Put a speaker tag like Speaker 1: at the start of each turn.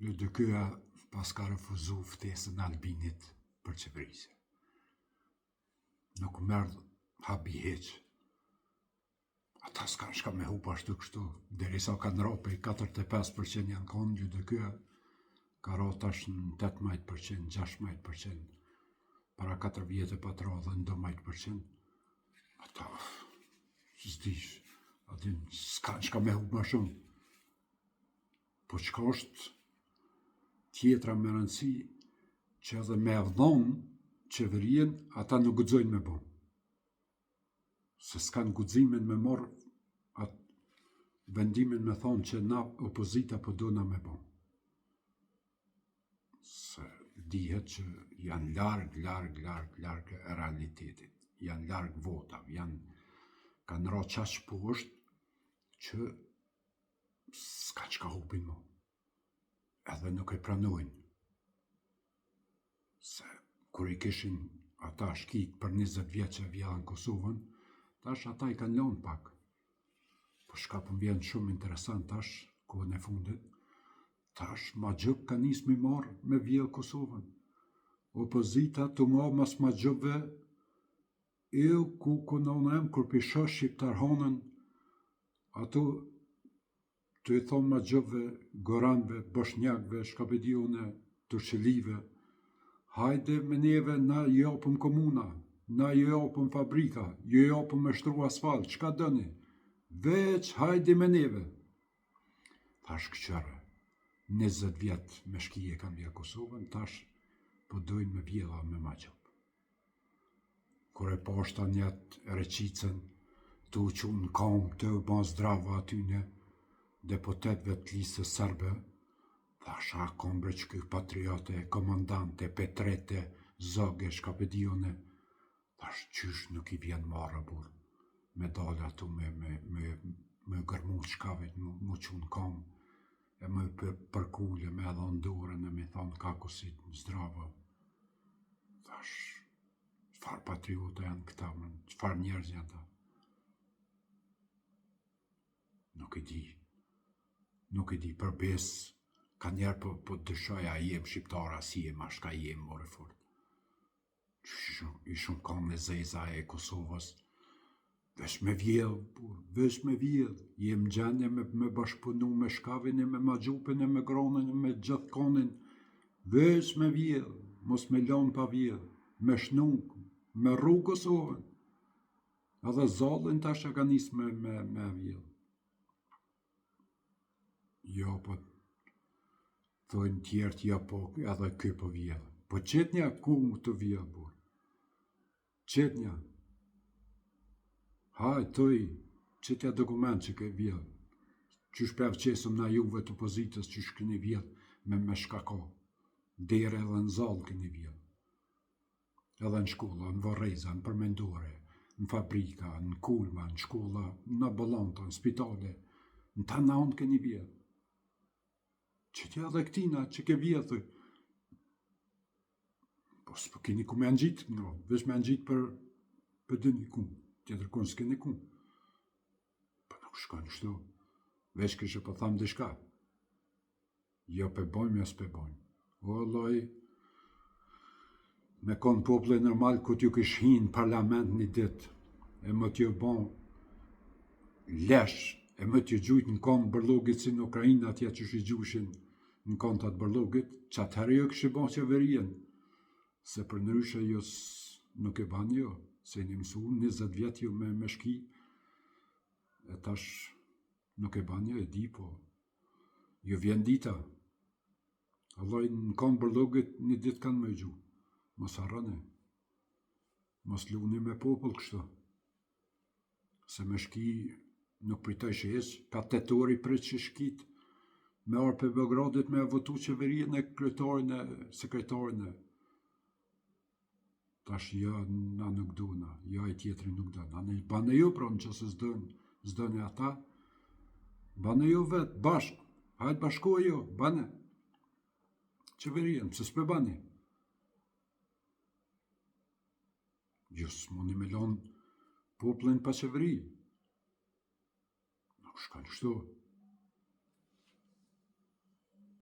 Speaker 1: LDK-a pas ka refuzu ftesën Albinit për qeverisje. Nuk merë habi heq. Ata s'kan shka me hupa ashtu kështu. Derisa kanë ra për 45% janë konë LDK-a, ka ra tash në 18%, 16%. Para 4 vjetë pa të ra dhe në 12%. Ata, s'dish, atin s'kan shka me hupa shumë. Po qka është tjetra me rëndësi që edhe me avdhonë qeverien, ata nuk guxojnë me bon. Se s'kan guximin me morë atë vendimin me thonë që na opozita po dona me bon. Se dihet që janë larg e realitetit, janë larg votave, kanë ra qaq poshtë që s'ka qka hupin mo. Edhe nuk e pranojnë. Se kur i kishin ata shkit për 20 vjetë që vjellën Kosovën, tash ata i kanë lonë pak. Po shka për vjen shumë interesant tash, kohën e fundit, tash ma gjëp ka nis mi marë me vjellë Kosovën. Opozita të mas ma gjëpve, ku kononem, kur pisha shqiptar hanën, ato të i thonë ma gjëpve, goranve, boshnjakve, shkapedione, turqelive, hajde me neve na japëm komuna, na japëm fabrika, japëm me shtru asfalt, qka dëni? Veç hajde me neve. Tash këqare, 20 vjetë me shkije kanë vje Kosovën, tash po dojnë me vjela me ma gjëp. Kure pashta njët reqicën, të uqunë kam të ban zdrava atyne, deputetve të listës sërbe, thash a kombre që këj patriote, komandante, petrete, zoge, shkapedione, thash qysh nuk i vjen marrë bur, me dalë atu me gërmu të shkavit, mu qunë kam, e me përkulle, me edhe ndurën, e me thonë kakusit zdrava. Thash, qfar patriote janë këta, qfar njerëz janë ta? Nuk i di për bes, ka njerë po dëshoj a jem shqiptara, si jem, a shka jem more fort. I shumë kam në zeza e Kosovës, vesh me vjell, jem gjendje me bashkëpunu me shkavin e me ma gjupin e me gronën e me gjithë konin, vesh me vjell, mos me lanë pa vjell, me shnuk, me rru Kosovën, edhe zallin tash e ka nis me vjell. Jo, po thojnë tjertë, ja po, edhe këj po vjellë. Po qetnja ku të vjellë, bur? Qetnja. Haj, toj, qetja dokument që këj vjellë. Qysh për qesëm na juve të opozitës, qysh këni vjellë me shkako. Dere edhe në zalë këni vjellë. Edhe në shkolla, në Varreza, në përmendore, në fabrika, në kulma, në shkolla, në bolanta, në spitale, në tanaun këni vjellë. Që tja dhe këtina, që ke vjetë, po s'po keni ku me në gjitë, no, vesh me në gjitë për dëni ku, tjetër ku s'keni ku. Po nuk shkon shtu, vesh kështë po thamë dhe shka. Jo pe bojmë, jo s'pe bojmë. O, loj, me konë pople normal, ku t'ju kësh hinë parlament një ditë, e më t'ju bon lesh, e më t'ju gjujtë në konë bërlogit si në Ukrajina, atja që shi gjushin në konë të bërlogit, që atëherë jo kështë bon qeverien, se për nëryshe jo nuk e ban jo, se një mësu 20 vjetë jo me shki, e tash nuk e ban jo, e di po, jo vjen dita, alloj në konë bërlogit një ditë kanë me gju, mos arrane, mos luni me popull kështu, se me shki nuk pritoj shes, ka 8 orë i prit që shkit, me arë për Beogradit me votu qeverien e kryetarin e sekretarin e. Tash ja, na nuk duna, ja i tjetëri nuk duna. Bane jo pra në që se zdënë ata, bane jo vetë, bashkë, hajtë bashkoj jo, bane. Qeverien, pëse s'pe bane. Gjus, mundi me lonë poplin pa qeveri. Nuk shkanë shtu.